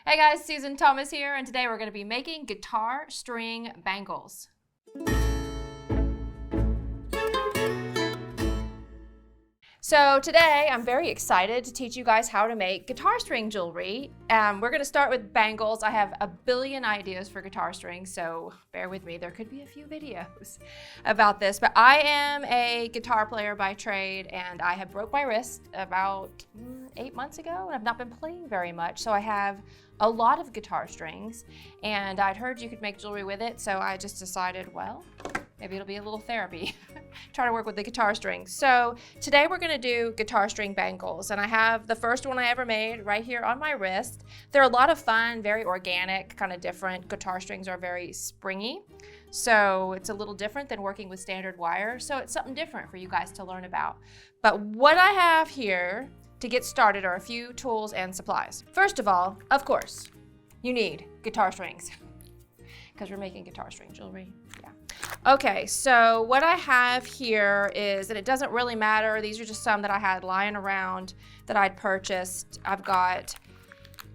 Hey guys, Susan Thomas here, and today we're going to be making guitar string bangles. So today I'm very excited to teach you guys how to make guitar string jewelry. We're going to start with bangles. I have a billion ideas for guitar strings, so bear with me. There could be a few videos about this, but I am a guitar player by trade, and I have broke my wrist about 8 months ago, and I've not been playing very much, so I have a lot of guitar strings, and I'd heard you could make jewelry with it, so I just decided, well, maybe it'll be a little therapy. Try to work with the guitar strings. So today we're gonna do guitar string bangles, and I have the first one I ever made right here on my wrist. They're a lot of fun, very organic, kind of different. Guitar strings are very springy, so it's a little different than working with standard wire, so it's something different for you guys to learn about. But what I have here to get started are a few tools and supplies. First of all, of course, you need guitar strings because we're making guitar string jewelry. Yeah. Okay, so what I have here is, and it doesn't really matter, these are just some that I had lying around that I'd purchased. I've got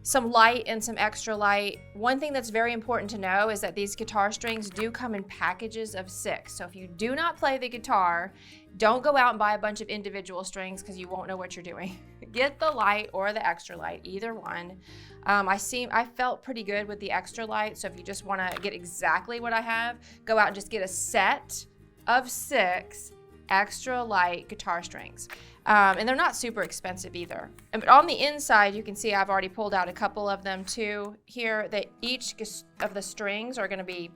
some light and some extra light. One thing that's very important to know is that these guitar strings do come in packages of 6. So if you do not play the guitar, don't go out and buy a bunch of individual strings because you won't know what you're doing. Get the light or the extra light, either one. I felt pretty good with the extra light, so if you just want to get exactly what I have, go out and just get a set of 6 extra light guitar strings. And they're not super expensive either. But on the inside, you can see I've already pulled out a couple of them too. Here, each of the strings are going to be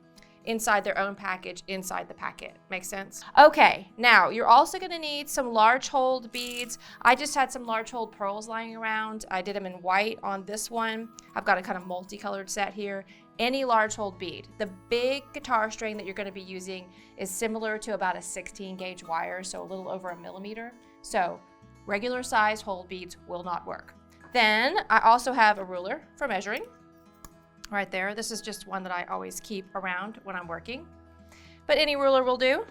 inside their own package inside the packet. Makes sense? Okay, now you're also going to need some large hold beads. I just had some large hold pearls lying around. I did them in white on this one. I've got a kind of multicolored set here. Any large hold bead. The big guitar string that you're going to be using is similar to about a 16 gauge wire, so a little over 1 millimeter. So regular size hold beads will not work. Then I also have a ruler for measuring right there. This is just one that I always keep around when I'm working, but any ruler will do.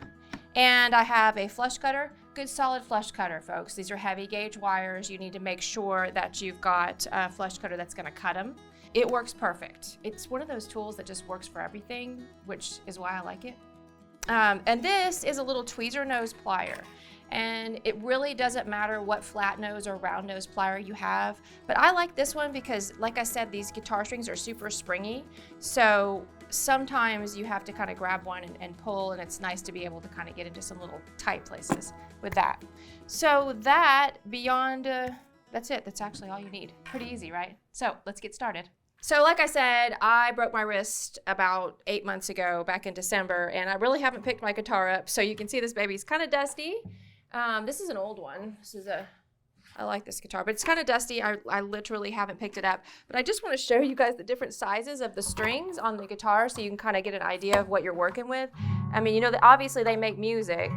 And I have a flush cutter, good solid flush cutter, folks. These are heavy gauge wires. You need to make sure that you've got a flush cutter that's going to cut them. It works perfect. It's one of those tools that just works for everything, which is why I like it. And this is a little tweezer nose plier. And it really doesn't matter what flat nose or round nose plier you have, but I like this one because, like I said, these guitar strings are super springy, so sometimes you have to kind of grab one and pull, and it's nice to be able to kind of get into some little tight places with that. So that's it. That's actually all you need. Pretty easy, right? So let's get started. So like I said, I broke my wrist about 8 months ago, back in December, and I really haven't picked my guitar up, so you can see this baby's kind of dusty. This is an old one. I like this guitar, but it's kind of dusty. I literally haven't picked it up, but I just want to show you guys the different sizes of the strings on the guitar so you can kind of get an idea of what you're working with. I mean, you know, obviously they make music.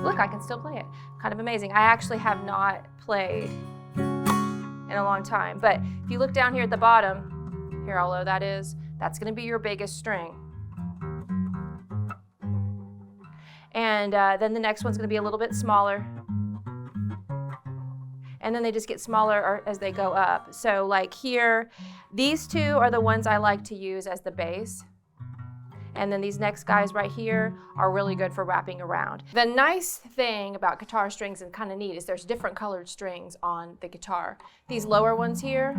Look, I can still play it. Kind of amazing. I actually have not played in a long time, but if you look down here at the bottom, here how low that is, that's going to be your biggest string. And then the next one's going to be a little bit smaller. And then they just get smaller as they go up. So like here, these two are the ones I like to use as the bass. And then these next guys right here are really good for wrapping around. The nice thing about guitar strings, and kind of neat, is there's different colored strings on the guitar. These lower ones here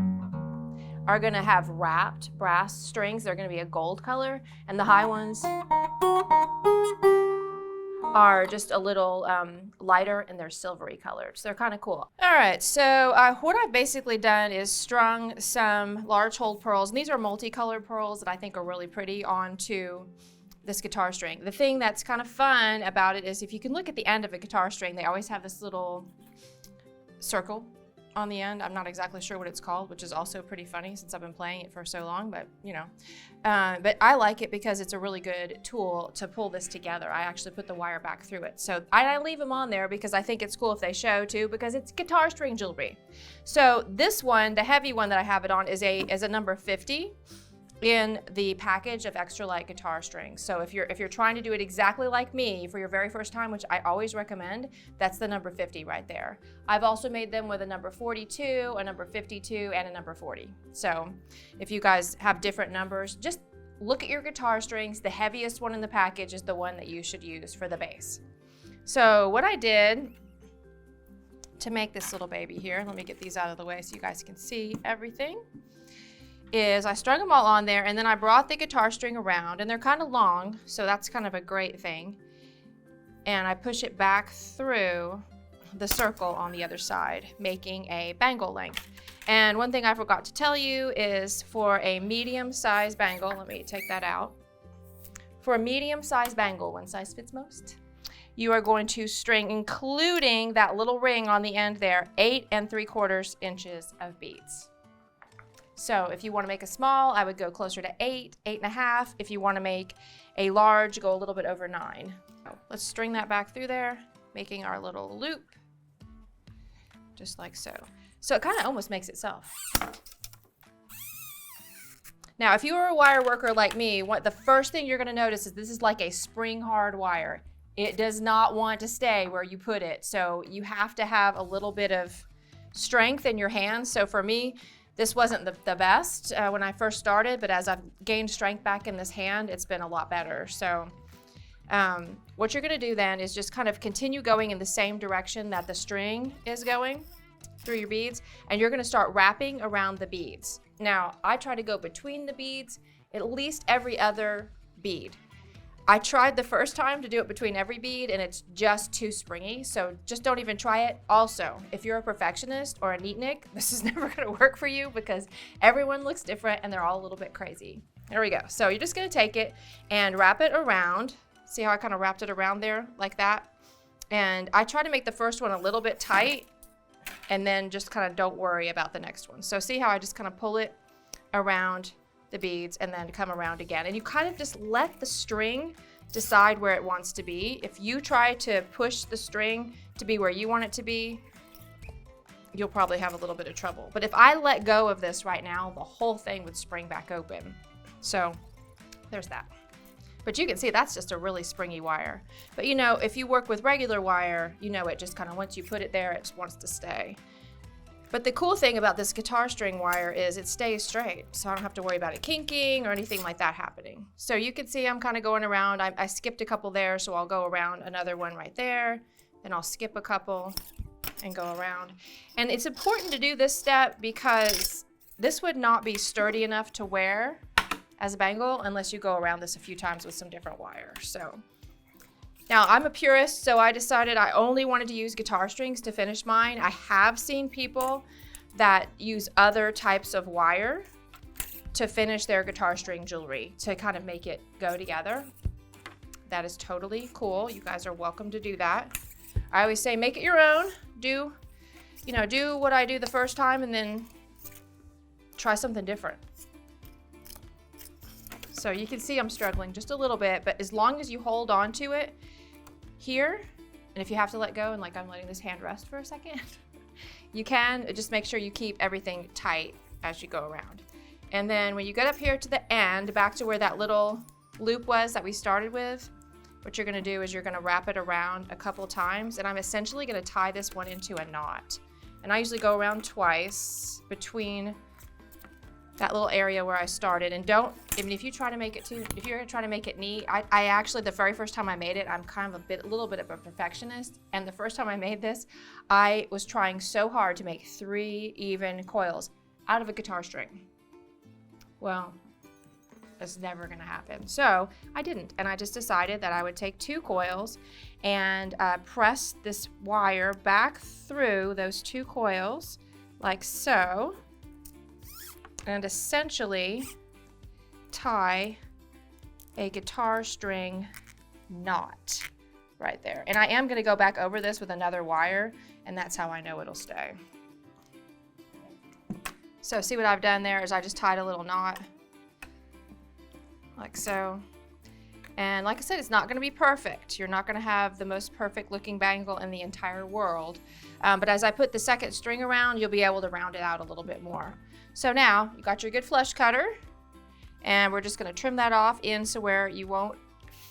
are going to have wrapped brass strings. They're going to be a gold color. And the high ones are just a little lighter, and they're silvery colored. So they're kind of cool. All right, so what I've basically done is strung some large hold pearls, and these are multicolored pearls that I think are really pretty onto this guitar string. The thing that's kind of fun about it is if you can look at the end of a guitar string, they always have this little circle on the end. I'm not exactly sure what it's called, which is also pretty funny since I've been playing it for so long, but you know. But I like it because it's a really good tool to pull this together. I actually put the wire back through it. So I leave them on there because I think it's cool if they show too, because it's guitar string jewelry. So this one, the heavy one that I have it on, is a number 50. in the package of extra light guitar strings. So if you're trying to do it exactly like me for your very first time, which I always recommend, that's the number 50 right there. I've also made them with a number 42, a number 52, and a number 40. So if you guys have different numbers, just look at your guitar strings. The heaviest one in the package is the one that you should use for the bass. So what I did to make this little baby here, let me get these out of the way so you guys can see everything, is I strung them all on there, and then I brought the guitar string around, and they're kind of long, so that's kind of a great thing. And I push it back through the circle on the other side, making a bangle length. And one thing I forgot to tell you is for a medium-sized bangle, let me take that out. For a medium-sized bangle, one size fits most, you are going to string, including that little ring on the end there, 8 3/4 inches of beads. So if you want to make a small, I would go closer to 8, 8.5. If you want to make a large, go a little bit over 9. Let's string that back through there, making our little loop, just like so. So it kind of almost makes itself. Now, if you are a wire worker like me, the first thing you're going to notice is this is like a spring hard wire. It does not want to stay where you put it. So you have to have a little bit of strength in your hands. So for me, this wasn't the best when I first started, but as I've gained strength back in this hand, it's been a lot better. So what you're gonna do then is just kind of continue going in the same direction that the string is going through your beads, and you're gonna start wrapping around the beads. Now, I try to go between the beads at least every other bead. I tried the first time to do it between every bead, and it's just too springy, so just don't even try it. Also, if you're a perfectionist or a neatnik, this is never gonna work for you because everyone looks different and they're all a little bit crazy. There we go. So you're just gonna take it and wrap it around. See how I kind of wrapped it around there like that? And I try to make the first one a little bit tight, and then just kind of don't worry about the next one. So see how I just kind of pull it around the beads and then come around again, and you kind of just let the string decide where it wants to be. If you try to push the string to be where you want it to be, you'll probably have a little bit of trouble. But if I let go of this right now, the whole thing would spring back open. So there's that. But you can see that's just a really springy wire. But you know, if you work with regular wire, you know it just kind of, once you put it there, it just wants to stay. But the cool thing about this guitar string wire is it stays straight, so I don't have to worry about it kinking or anything like that happening. So you can see I'm kind of going around. I skipped a couple there, so I'll go around another one right there, then I'll skip a couple and go around. And it's important to do this step because this would not be sturdy enough to wear as a bangle unless you go around this a few times with some different wire. So now, I'm a purist, so I decided I only wanted to use guitar strings to finish mine. I have seen people that use other types of wire to finish their guitar string jewelry, to kind of make it go together. That is totally cool. You guys are welcome to do that. I always say make it your own. Do what I do the first time and then try something different. So you can see I'm struggling just a little bit, but as long as you hold on to it here, and if you have to let go, and like I'm letting this hand rest for a second, you can. Just make sure you keep everything tight as you go around. And then when you get up here to the end, back to where that little loop was that we started with, what you're gonna do is you're gonna wrap it around a couple times, and I'm essentially gonna tie this one into a knot. And I usually go around twice between that little area where I started. And if you try to make it if you're gonna try to make it neat, I actually, the very first time I made it, I'm kind of a little bit of a perfectionist. And the first time I made this, I was trying so hard to make 3 even coils out of a guitar string. Well, that's never gonna happen. So I didn't, and I just decided that I would take 2 coils and press this wire back through those 2 coils like so, and essentially tie a guitar string knot right there. And I am gonna go back over this with another wire, and that's how I know it'll stay. So see what I've done there is I just tied a little knot like so. And like I said, it's not gonna be perfect. You're not gonna have the most perfect looking bangle in the entire world. But as I put the second string around, you'll be able to round it out a little bit more. So now you got your good flush cutter, And we're just gonna trim that off in so where you won't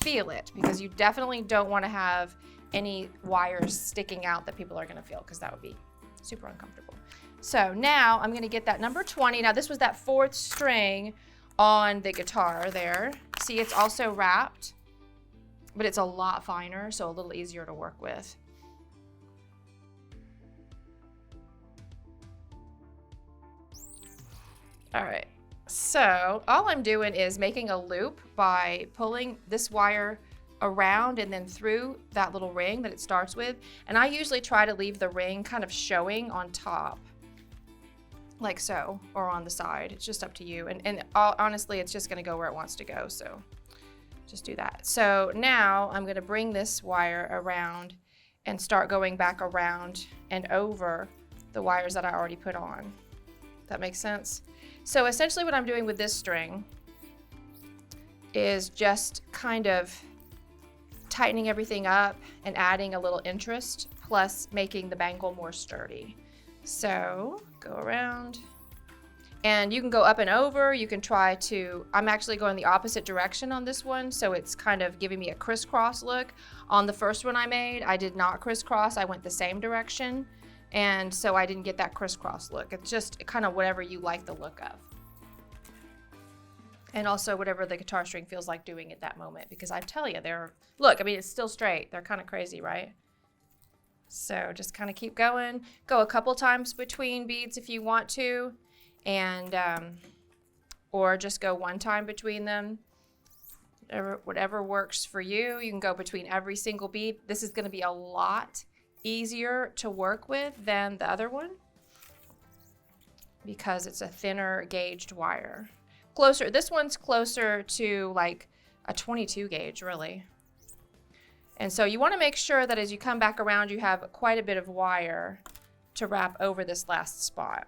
feel it, because you definitely don't wanna have any wires sticking out that people are gonna feel, because that would be super uncomfortable. So now I'm gonna get that number 20. Now this was that 4th string on the guitar there. See, it's also wrapped, but it's a lot finer, so a little easier to work with. All right, so all I'm doing is making a loop by pulling this wire around and then through that little ring that it starts with. And I usually try to leave the ring kind of showing on top, like so, or on the side. It's just up to you. And honestly, it's just gonna go where it wants to go, so just do that. So now I'm gonna bring this wire around and start going back around and over the wires that I already put on. That makes sense? So essentially what I'm doing with this string is just kind of tightening everything up and adding a little interest, plus making the bangle more sturdy. So go around, and you can go up and over. You can try to, I'm actually going the opposite direction on this one, so it's kind of giving me a crisscross look. On the first one I made, I did not crisscross, I went the same direction, and so I didn't get that crisscross look. It's just kind of whatever you like the look of. And also whatever the guitar string feels like doing at that moment, because I tell you, look, I mean, it's still straight. They're kind of crazy, right? So just kind of keep going. Go a couple times between beads if you want to, and or just go one time between them. Whatever works for you. You can go between every single bead. This is going to be a lot easier to work with than the other one because it's a thinner gauged wire. Closer, this one's closer to like a 22 gauge, really. And so you want to make sure that as you come back around, you have quite a bit of wire to wrap over this last spot.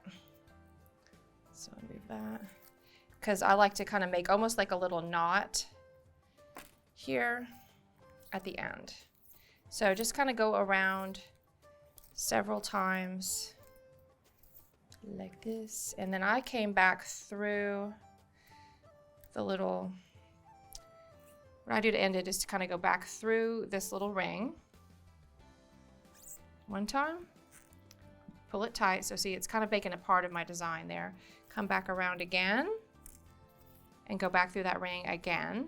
So I'll move that, because I like to kind of make almost like a little knot here at the end. So just kind of go around several times like this. And then I came back through the little, what I do to end it is to kind of go back through this little ring one time, pull it tight. So see, it's kind of making a part of my design there. Come back around again and go back through that ring again.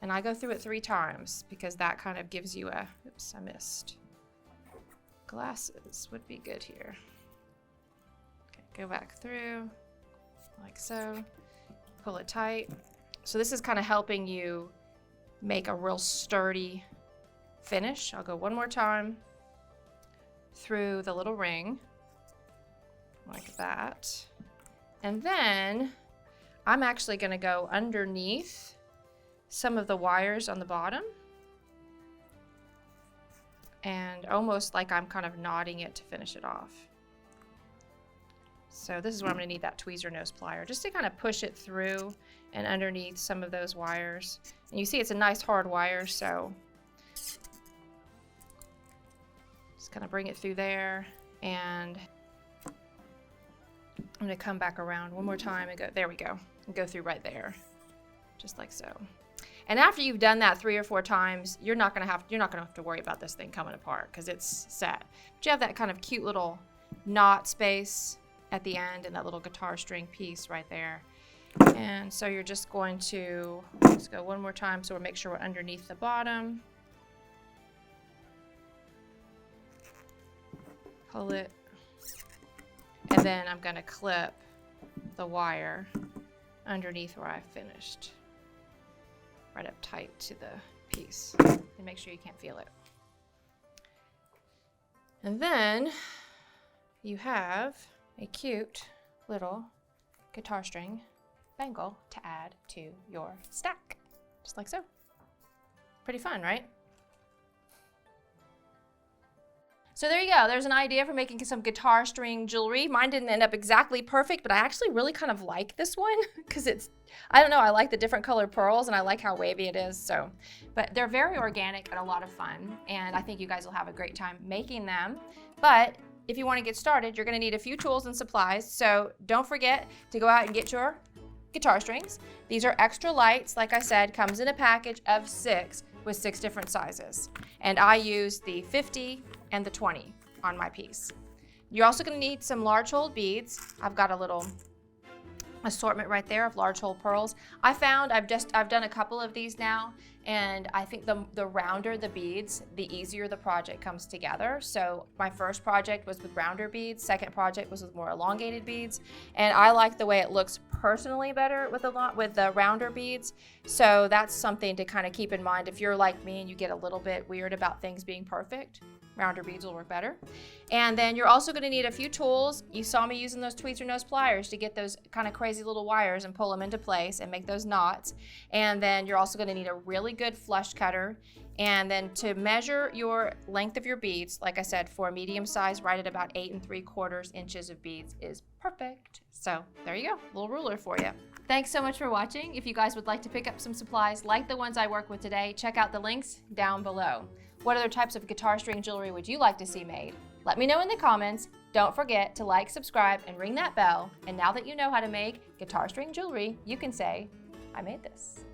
And I go through it 3 times because that kind of gives you a, oops, I missed. Glasses would be good here. Okay, go back through like so, pull it tight. So this is kind of helping you make a real sturdy finish. I'll go one more time through the little ring like that. And then I'm actually going to go underneath some of the wires on the bottom and almost like I'm kind of knotting it to finish it off. So this is where I'm going to need that tweezer nose plier just to kind of push it through and underneath some of those wires. And you see it's a nice hard wire, so just kind of bring it through there, and I'm going to come back around one more time and go, there we go, and go through right there, just like so. And after you've done that 3 or 4 times, you're not going to have to worry about this thing coming apart because it's set. But you have that kind of cute little knot space at the end and that little guitar string piece right there. And so you're just going to, let's go one more time so we'll make sure we're underneath the bottom. Pull it. And then I'm going to clip the wire underneath where I finished. Right up tight to the piece. And make sure you can't feel it. And then you have a cute little guitar string bangle to add to your stack, just like so. Pretty fun, right? So there you go. There's an idea for making some guitar string jewelry. Mine didn't end up exactly perfect, but I actually really kind of like this one because it's, I don't know, I like the different colored pearls and I like how wavy it is. So, but they're very organic and a lot of fun. And I think you guys will have a great time making them. But if you want to get started, you're going to need a few tools and supplies. So don't forget to go out and get your guitar strings. These are extra lights, like I said, comes in a package of 6 with 6 different sizes. And I use the 50 and the 20 on my piece. You're also going to need some large hole beads. I've got a little assortment right there of large hole pearls. I found I've done a couple of these now, and I think the rounder the beads, the easier the project comes together. So my first project was with rounder beads, second project was with more elongated beads, and I like the way it looks personally better with the rounder beads. So that's something to kind of keep in mind if you're like me and you get a little bit weird about things being perfect. Rounder beads will work better. And then you're also going to need a few tools. You saw me using those tweezer nose pliers to get those kind of crazy little wires and pull them into place and make those knots. And then you're also going to need a really good flush cutter. And then to measure your length of your beads, like I said, for a medium size, right at about 8 3/4 inches of beads is perfect. So there you go, little ruler for you. Thanks so much for watching. If you guys would like to pick up some supplies like the ones I work with today, check out the links down below. What other types of guitar string jewelry would you like to see made? Let me know in the comments. Don't forget to like, subscribe, and ring that bell. And now that you know how to make guitar string jewelry, you can say, I made this.